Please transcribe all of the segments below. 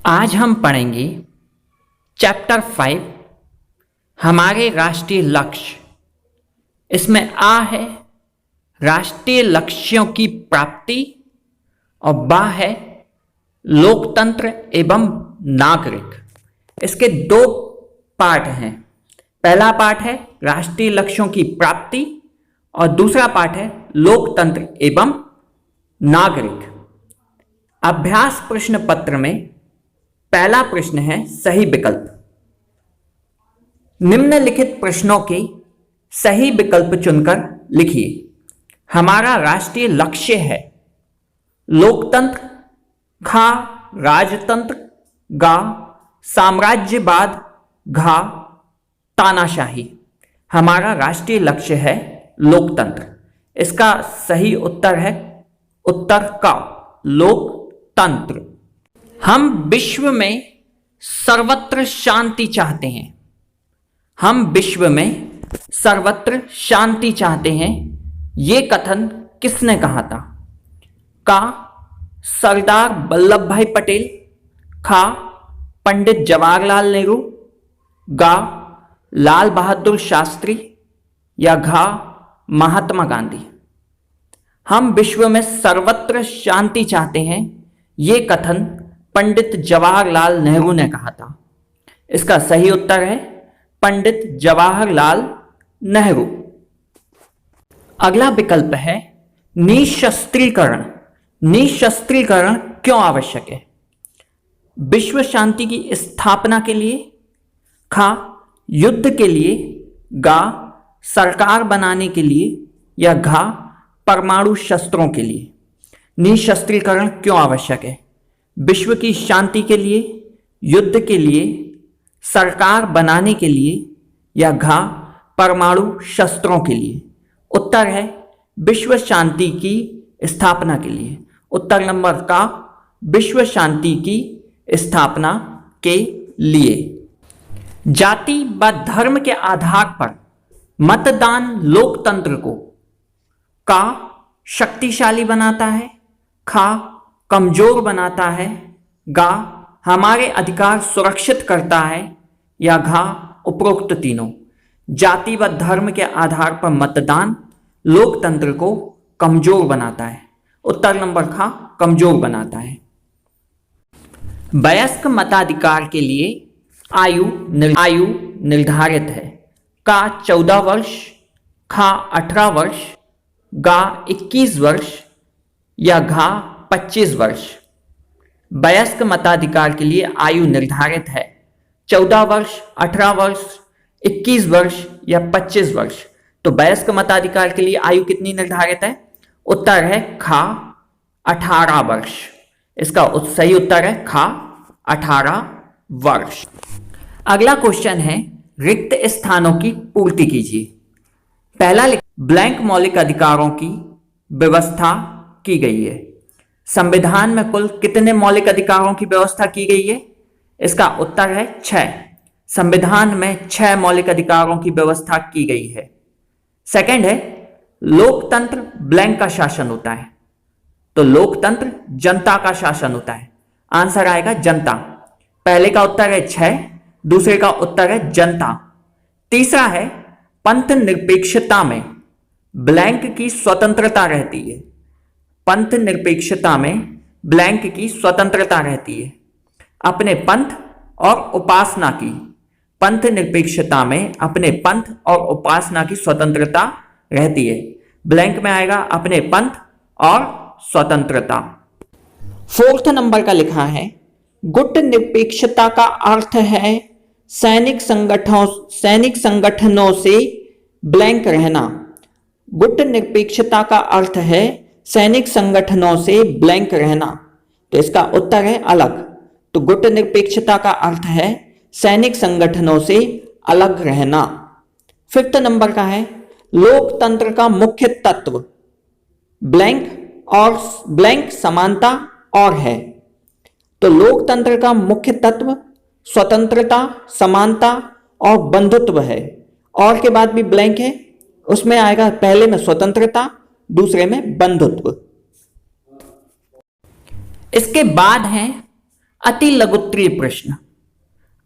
आज हम पढ़ेंगे चैप्टर 5 हमारे राष्ट्रीय लक्ष्य। इसमें आ है राष्ट्रीय लक्ष्यों की प्राप्ति और बा है लोकतंत्र एवं नागरिक। इसके दो पार्ट हैं। पहला पार्ट है राष्ट्रीय लक्ष्यों की प्राप्ति और दूसरा पार्ट है लोकतंत्र एवं नागरिक। अभ्यास प्रश्न पत्र में पहला प्रश्न है सही विकल्प। निम्नलिखित प्रश्नों के सही विकल्प चुनकर लिखिए। हमारा राष्ट्रीय लक्ष्य है लोकतंत्र, खा राजतंत्र, गा साम्राज्यवाद, घा तानाशाही। हमारा राष्ट्रीय लक्ष्य है लोकतंत्र। इसका सही उत्तर है उत्तर का लोकतंत्र। हम विश्व में सर्वत्र शांति चाहते हैं। हम विश्व में सर्वत्र शांति चाहते हैं। यह कथन किसने कहा था? का सरदार वल्लभ भाई पटेल, खा पंडित जवाहरलाल नेहरू, गा लाल बहादुर शास्त्री या घा महात्मा गांधी। हम विश्व में सर्वत्र शांति चाहते हैं। यह कथन पंडित जवाहरलाल नेहरू ने कहा था। इसका सही उत्तर है पंडित जवाहरलाल नेहरू। अगला विकल्प है निशस्त्रीकरण। निशस्त्रीकरण क्यों आवश्यक है? विश्व शांति की स्थापना के लिए, खा युद्ध के लिए, गा सरकार बनाने के लिए या घा परमाणु शस्त्रों के लिए। निशस्त्रीकरण क्यों आवश्यक है? विश्व की शांति के लिए, युद्ध के लिए, सरकार बनाने के लिए या घा परमाणु शस्त्रों के लिए। उत्तर है विश्व शांति की स्थापना के लिए। उत्तर नंबर का विश्व शांति की स्थापना के लिए। जाति व धर्म के आधार पर मतदान लोकतंत्र को का शक्तिशाली बनाता है, खा कमजोर बनाता है, गा हमारे अधिकार सुरक्षित करता है या घा उपरोक्त तीनों। जाति व धर्म के आधार पर मतदान लोकतंत्र को कमजोर बनाता है। उत्तर नंबर खा कमजोर बनाता है। वयस्क मताधिकार के लिए आयु निर्धारित है। का 14 वर्ष, खा 18 वर्ष, गा 21 वर्ष या घा 25 वर्ष। वयस्क मताधिकार के लिए आयु निर्धारित है 14 वर्ष, 18 वर्ष, 21 वर्ष या 25 वर्ष। तो वयस्क मताधिकार के लिए आयु कितनी निर्धारित है? उत्तर है खा 18 वर्ष। इसका सही उत्तर है खा 18 वर्ष। अगला क्वेश्चन है रिक्त स्थानों की पूर्ति कीजिए। पहला ब्लैंक मौलिक अधिकारों की व्यवस्था की गई है। संविधान में कुल कितने मौलिक अधिकारों की व्यवस्था की गई है? इसका उत्तर है 6। संविधान में 6 मौलिक अधिकारों की व्यवस्था की गई है। सेकंड है लोकतंत्र ब्लैंक का शासन होता है। तो लोकतंत्र जनता का शासन होता है। आंसर आएगा जनता। पहले का उत्तर है 6, दूसरे का उत्तर है जनता। तीसरा है पंथ निरपेक्षता में ब्लैंक की स्वतंत्रता रहती है। पंथ निरपेक्षता में ब्लैंक की स्वतंत्रता रहती है अपने पंथ और उपासना की। पंथ निरपेक्षता में अपने पंथ और उपासना की स्वतंत्रता रहती है। ब्लैंक में आएगा अपने पंथ और स्वतंत्रता। 4th नंबर का लिखा है गुट निरपेक्षता का अर्थ है सैनिक संगठनों से ब्लैंक रहना। गुट निरपेक्षता का अर्थ है सैनिक संगठनों से ब्लैंक रहना। तो इसका उत्तर है अलग। तो गुट निरपेक्षता का अर्थ है सैनिक संगठनों से अलग रहना। 5th नंबर का है लोकतंत्र का मुख्य तत्व ब्लैंक समानता और है। तो लोकतंत्र का मुख्य तत्व स्वतंत्रता, समानता और बंधुत्व है। और के बाद भी ब्लैंक है, उसमें आएगा पहले में स्वतंत्रता, दूसरे में बंधुत्व। इसके बाद है अति लघुत्तरीय प्रश्न।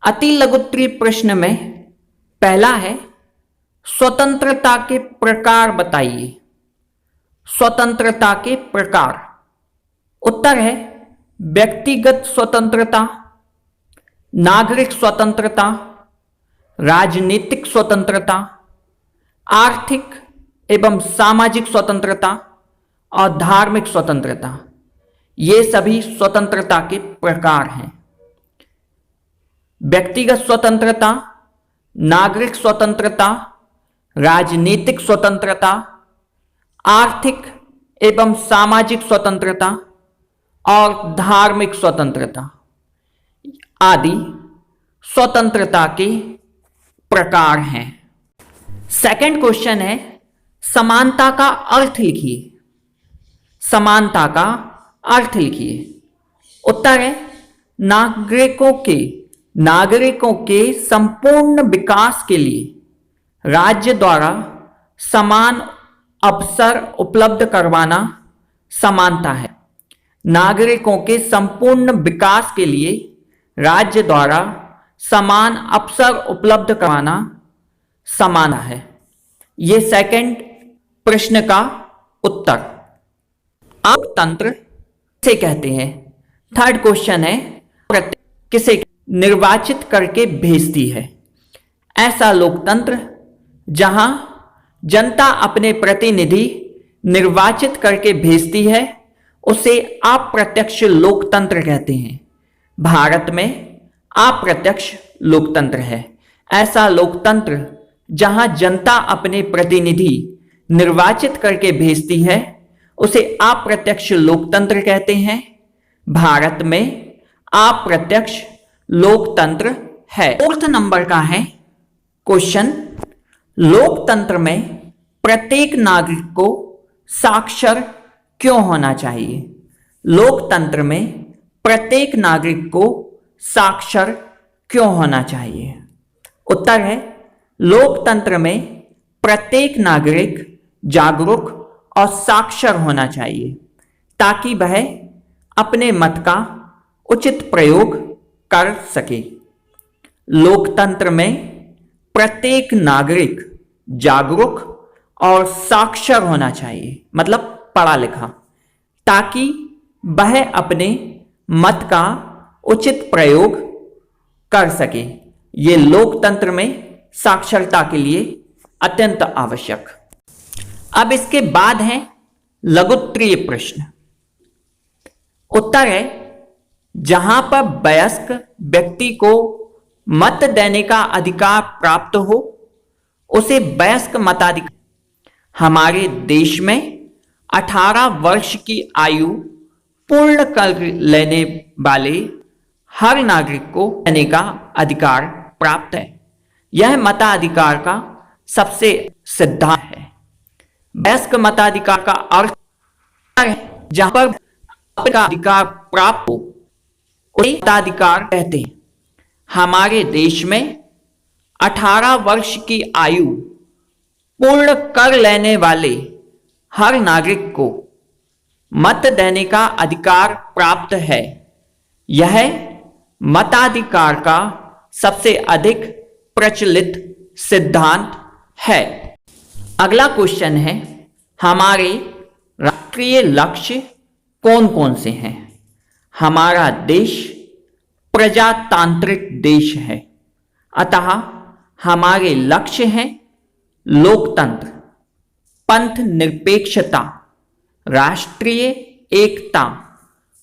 अति लघुत्तरीय प्रश्न में पहला है स्वतंत्रता के प्रकार बताइए। स्वतंत्रता के प्रकार। उत्तर है व्यक्तिगत स्वतंत्रता, नागरिक स्वतंत्रता, राजनीतिक स्वतंत्रता, आर्थिक एवं सामाजिक स्वतंत्रता और धार्मिक स्वतंत्रता। ये सभी स्वतंत्रता के प्रकार हैं। व्यक्तिगत स्वतंत्रता, नागरिक स्वतंत्रता, राजनीतिक स्वतंत्रता, आर्थिक एवं सामाजिक स्वतंत्रता और धार्मिक स्वतंत्रता आदि स्वतंत्रता के प्रकार हैं। सेकंड क्वेश्चन है समानता का अर्थ लिखिए। समानता का अर्थ लिखिए। उत्तर है नागरिकों के संपूर्ण विकास के लिए राज्य द्वारा समान अवसर उपलब्ध करवाना समानता है। नागरिकों के संपूर्ण विकास के लिए राज्य द्वारा समान अवसर उपलब्ध करवाना समानता है। यह सेकंड प्रश्न का उत्तर। लोकतंत्र किसे कहते हैं? थर्ड क्वेश्चन है किसे निर्वाचित करके भेजती है? ऐसा लोकतंत्र जहां जनता अपने प्रतिनिधि निर्वाचित करके भेजती है उसे अप्रत्यक्ष लोकतंत्र कहते हैं। भारत में अप्रत्यक्ष लोकतंत्र है। ऐसा लोकतंत्र जहां जनता अपने प्रतिनिधि निर्वाचित करके भेजती है उसे अप्रत्यक्ष लोकतंत्र कहते हैं। भारत में अप्रत्यक्ष लोकतंत्र है। फोर्थ नंबर का है क्वेश्चन, लोकतंत्र में प्रत्येक नागरिक को साक्षर क्यों होना चाहिए? लोकतंत्र में प्रत्येक नागरिक को साक्षर क्यों होना चाहिए? उत्तर है लोकतंत्र में प्रत्येक नागरिक जागरूक और साक्षर होना चाहिए ताकि वह अपने मत का उचित प्रयोग कर सके। लोकतंत्र में प्रत्येक नागरिक जागरूक और साक्षर होना चाहिए, मतलब पढ़ा लिखा, ताकि वह अपने मत का उचित प्रयोग कर सके। ये लोकतंत्र में साक्षरता के लिए अत्यंत आवश्यक। अब इसके बाद है लघुत्तरीय प्रश्न। उत्तर है जहां पर वयस्क व्यक्ति को मत देने का अधिकार प्राप्त हो उसे वयस्क मताधिकार। हमारे देश में 18 वर्ष की आयु पूर्ण कर लेने वाले हर नागरिक को देने का अधिकार प्राप्त है। यह मताधिकार का सबसे सिद्धांत है। वयस्क मताधिकार का अर्थ है जहां पर आपका अधिकार प्राप्त हो उसे मताधिकार कहते हैं। हमारे देश में 18 वर्ष की आयु पूर्ण कर लेने वाले हर नागरिक को मत देने का अधिकार प्राप्त है। यह मताधिकार का सबसे अधिक प्रचलित सिद्धांत है। अगला क्वेश्चन है हमारे राष्ट्रीय लक्ष्य कौन कौन से हैं? हमारा देश प्रजातांत्रिक देश है, अतः हमारे लक्ष्य हैं लोकतंत्र, पंथ निरपेक्षता, राष्ट्रीय एकता,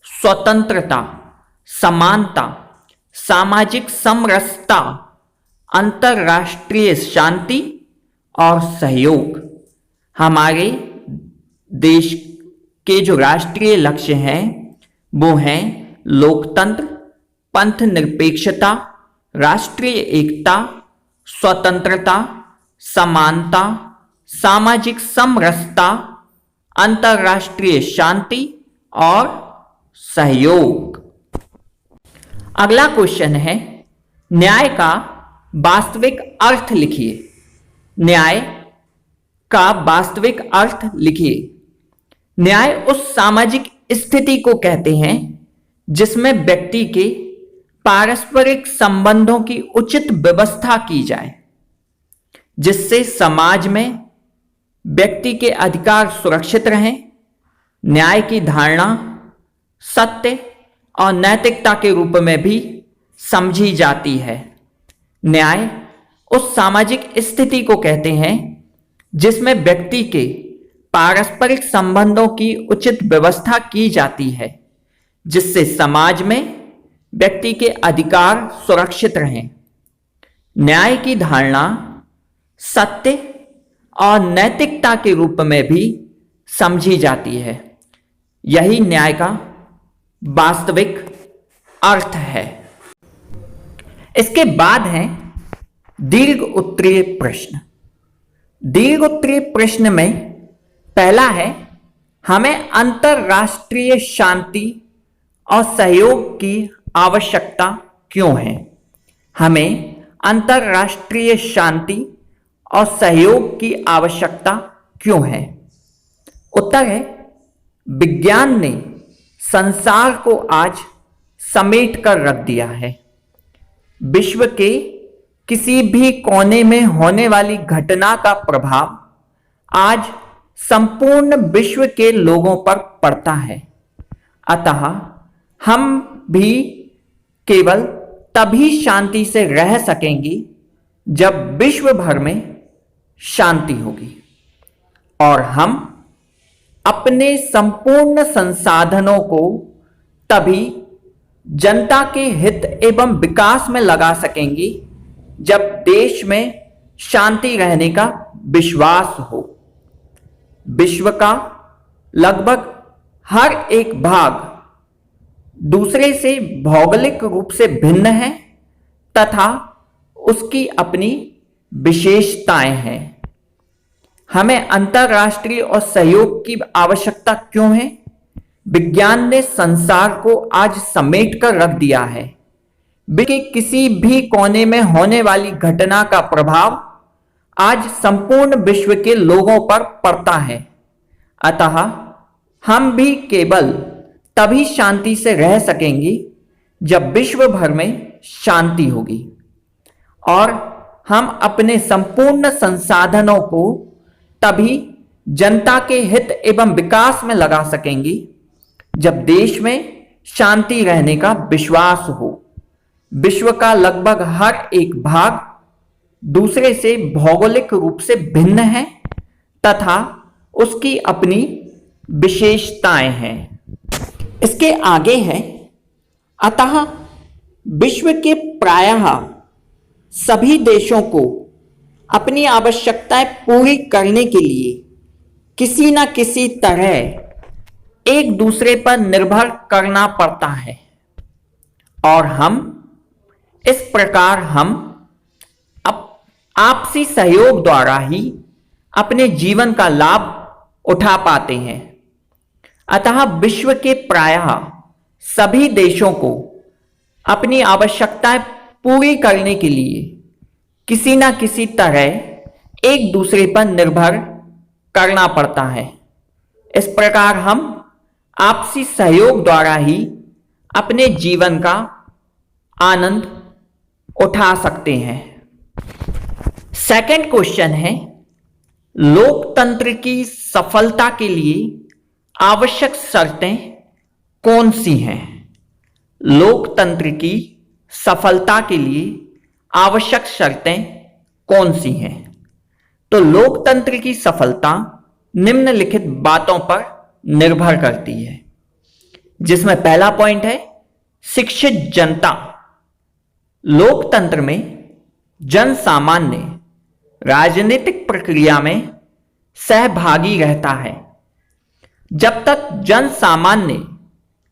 स्वतंत्रता, समानता, सामाजिक समरसता, अंतरराष्ट्रीय शांति और सहयोग। हमारे देश के जो राष्ट्रीय लक्ष्य हैं वो हैं लोकतंत्र, पंथ निरपेक्षता, राष्ट्रीय एकता, स्वतंत्रता, समानता, सामाजिक समरसता, अंतरराष्ट्रीय शांति और सहयोग। अगला क्वेश्चन है न्याय का वास्तविक अर्थ लिखिए। न्याय का वास्तविक अर्थ लिखिए। न्याय उस सामाजिक स्थिति को कहते हैं जिसमें व्यक्ति के पारस्परिक संबंधों की उचित व्यवस्था की जाए, जिससे समाज में व्यक्ति के अधिकार सुरक्षित रहें। न्याय की धारणा सत्य और नैतिकता के रूप में भी समझी जाती है। न्याय उस सामाजिक स्थिति को कहते हैं जिसमें व्यक्ति के पारस्परिक संबंधों की उचित व्यवस्था की जाती है, जिससे समाज में व्यक्ति के अधिकार सुरक्षित रहें। न्याय की धारणा सत्य और नैतिकता के रूप में भी समझी जाती है। यही न्याय का वास्तविक अर्थ है। इसके बाद है दीर्घ उत्तरीय प्रश्न। दीर्घ उत्तरीय प्रश्न में पहला है, हमें अंतरराष्ट्रीय शांति और सहयोग की आवश्यकता क्यों है? हमें अंतरराष्ट्रीय शांति और सहयोग की आवश्यकता क्यों है? उत्तर है, विज्ञान ने संसार को आज समेट कर रख दिया है। विश्व के किसी भी कोने में होने वाली घटना का प्रभाव आज संपूर्ण विश्व के लोगों पर पड़ता है। अतः हम भी केवल तभी शांति से रह सकेंगे जब विश्व भर में शांति होगी और हम अपने संपूर्ण संसाधनों को तभी जनता के हित एवं विकास में लगा सकेंगे जब देश में शांति रहने का विश्वास हो। विश्व का लगभग हर एक भाग दूसरे से भौगोलिक रूप से भिन्न है तथा उसकी अपनी विशेषताएं हैं। हमें अंतरराष्ट्रीय और सहयोग की आवश्यकता क्यों है? विज्ञान ने संसार को आज समेट कर रख दिया है। विश्व के किसी भी कोने में होने वाली घटना का प्रभाव आज संपूर्ण विश्व के लोगों पर पड़ता है। अतः हम भी केवल तभी शांति से रह सकेंगे जब विश्व भर में शांति होगी और हम अपने संपूर्ण संसाधनों को तभी जनता के हित एवं विकास में लगा सकेंगे जब देश में शांति रहने का विश्वास हो। विश्व का लगभग हर एक भाग दूसरे से भौगोलिक रूप से भिन्न है तथा उसकी अपनी विशेषताएं हैं। इसके आगे है, अतः विश्व के प्रायः सभी देशों को अपनी आवश्यकताएं पूरी करने के लिए किसी न किसी तरह एक दूसरे पर निर्भर करना पड़ता है और इस प्रकार हम आपसी सहयोग द्वारा ही अपने जीवन का लाभ उठा पाते हैं। अतः विश्व के प्रायः सभी देशों को अपनी आवश्यकताएं पूरी करने के लिए किसी न किसी तरह एक दूसरे पर निर्भर करना पड़ता है। इस प्रकार हम आपसी सहयोग द्वारा ही अपने जीवन का आनंद उठा सकते हैं। सेकंड क्वेश्चन है, लोकतंत्र की सफलता के लिए आवश्यक शर्तें कौन सी हैं? लोकतंत्र की सफलता के लिए आवश्यक शर्तें कौन सी हैं? तो लोकतंत्र की सफलता निम्नलिखित बातों पर निर्भर करती है, जिसमें पहला पॉइंट है शिक्षित जनता। लोकतंत्र में जन सामान्य राजनीतिक प्रक्रिया में सहभागी रहता है। जब तक जन सामान्य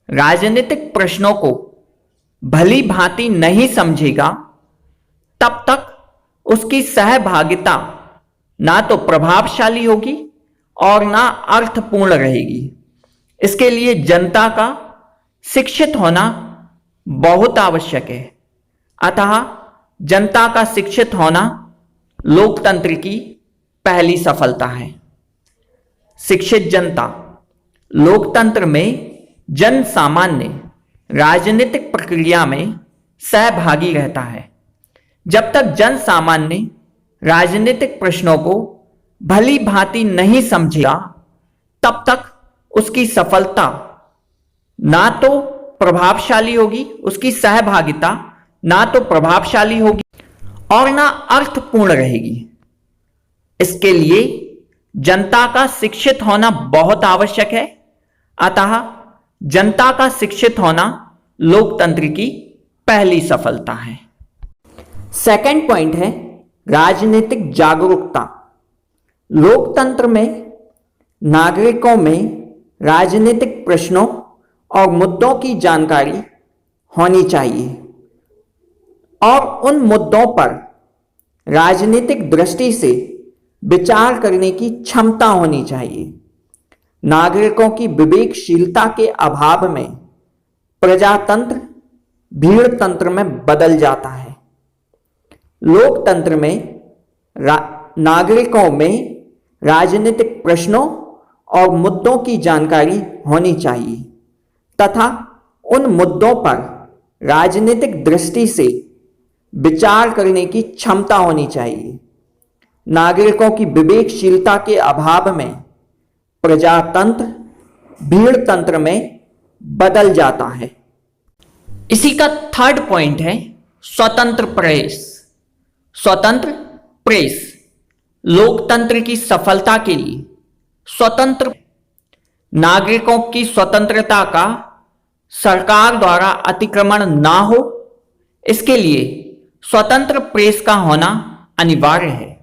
राजनीतिक प्रश्नों को भली भांति नहीं समझेगा तब तक उसकी सहभागिता ना तो प्रभावशाली होगी और ना अर्थपूर्ण रहेगी। इसके लिए जनता का शिक्षित होना बहुत आवश्यक है। अतः जनता का शिक्षित होना लोकतंत्र की पहली सफलता है। शिक्षित जनता। लोकतंत्र में जन सामान्य राजनीतिक प्रक्रिया में सहभागी रहता है। जब तक जन सामान्य राजनीतिक प्रश्नों को भली भांति नहीं समझेगा, तब तक उसकी सफलता ना तो प्रभावशाली होगी, उसकी सहभागिता ना तो प्रभावशाली होगी और ना अर्थपूर्ण रहेगी। इसके लिए जनता का शिक्षित होना बहुत आवश्यक है। अतः जनता का शिक्षित होना लोकतंत्र की पहली सफलता है। सेकंड पॉइंट है राजनीतिक जागरूकता। लोकतंत्र में नागरिकों में राजनीतिक प्रश्नों और मुद्दों की जानकारी होनी चाहिए और उन मुद्दों पर राजनीतिक दृष्टि से विचार करने की क्षमता होनी चाहिए। नागरिकों की विवेकशीलता के अभाव में प्रजातंत्र भीड़ तंत्र में बदल जाता है। लोकतंत्र में नागरिकों में राजनीतिक प्रश्नों और मुद्दों की जानकारी होनी चाहिए तथा उन मुद्दों पर राजनीतिक दृष्टि से विचार करने की क्षमता होनी चाहिए। नागरिकों की विवेकशीलता के अभाव में प्रजातंत्र भीड़ तंत्र में बदल जाता है। इसी का थर्ड पॉइंट है स्वतंत्र प्रेस। स्वतंत्र प्रेस लोकतंत्र की सफलता के लिए स्वतंत्र नागरिकों की स्वतंत्रता का सरकार द्वारा अतिक्रमण ना हो, इसके लिए स्वतंत्र प्रेस का होना अनिवार्य है।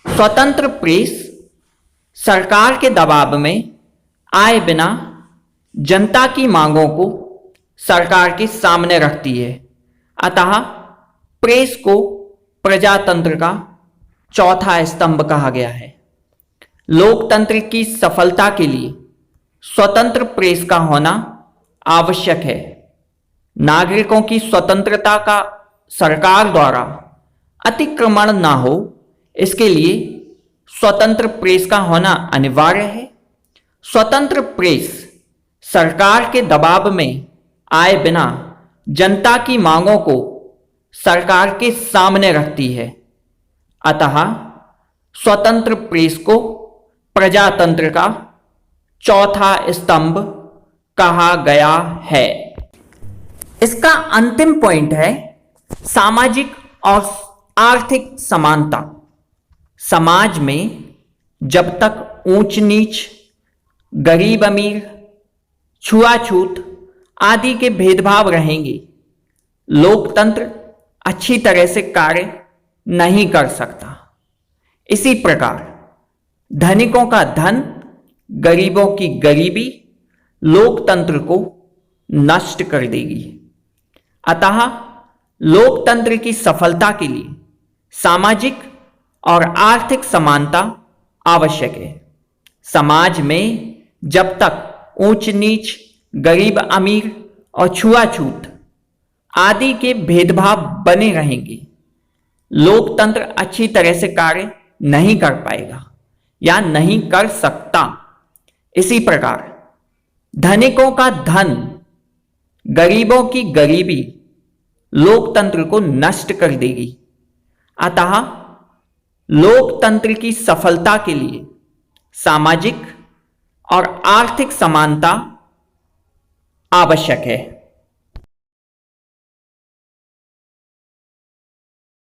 स्वतंत्र प्रेस सरकार के दबाव में आए बिना जनता की मांगों को सरकार के सामने रखती है। अतः प्रेस को प्रजातंत्र का चौथा स्तंभ कहा गया है। लोकतंत्र की सफलता के लिए स्वतंत्र प्रेस का होना आवश्यक है। नागरिकों की स्वतंत्रता का सरकार द्वारा अतिक्रमण ना हो, इसके लिए स्वतंत्र प्रेस का होना अनिवार्य है। स्वतंत्र प्रेस सरकार के दबाव में आए बिना जनता की मांगों को सरकार के सामने रखती है। अतः स्वतंत्र प्रेस को प्रजातंत्र का चौथा स्तंभ कहा गया है। इसका अंतिम पॉइंट है सामाजिक और आर्थिक समानता। समाज में जब तक ऊंच नीच, गरीब अमीर, छुआछूत आदि के भेदभाव रहेंगे, लोकतंत्र अच्छी तरह से कार्य नहीं कर सकता। इसी प्रकार धनिकों का धन, गरीबों की गरीबी लोकतंत्र को नष्ट कर देगी। अतः लोकतंत्र की सफलता के लिए सामाजिक और आर्थिक समानता आवश्यक है। समाज में जब तक ऊंच नीच, गरीब अमीर और छुआछूत आदि के भेदभाव बने रहेंगे, लोकतंत्र अच्छी तरह से कार्य नहीं कर पाएगा या नहीं कर सकता। इसी प्रकार धनिकों का धन, गरीबों की गरीबी लोकतंत्र को नष्ट कर देगी। अतः लोकतंत्र की सफलता के लिए सामाजिक और आर्थिक समानता आवश्यक है।